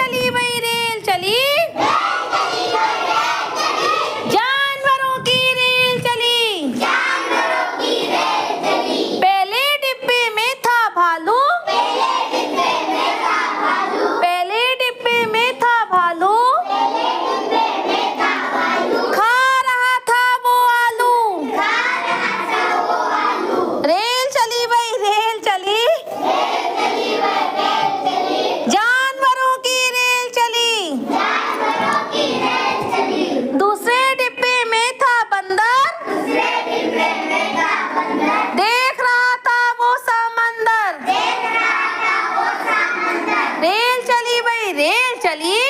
चली वही रेल चली, जानवरों की रेल चली, पहले डिब्बे में था भालू, पहले डिब्बे में था भालू, खा रहा था वो आलू, रेल चली वही रेल चली, जानवरों की रेल चली, दूसरे डिब्बे में था बंदर, देख रहा था वो समंदर, रेल चली वही रेल चली,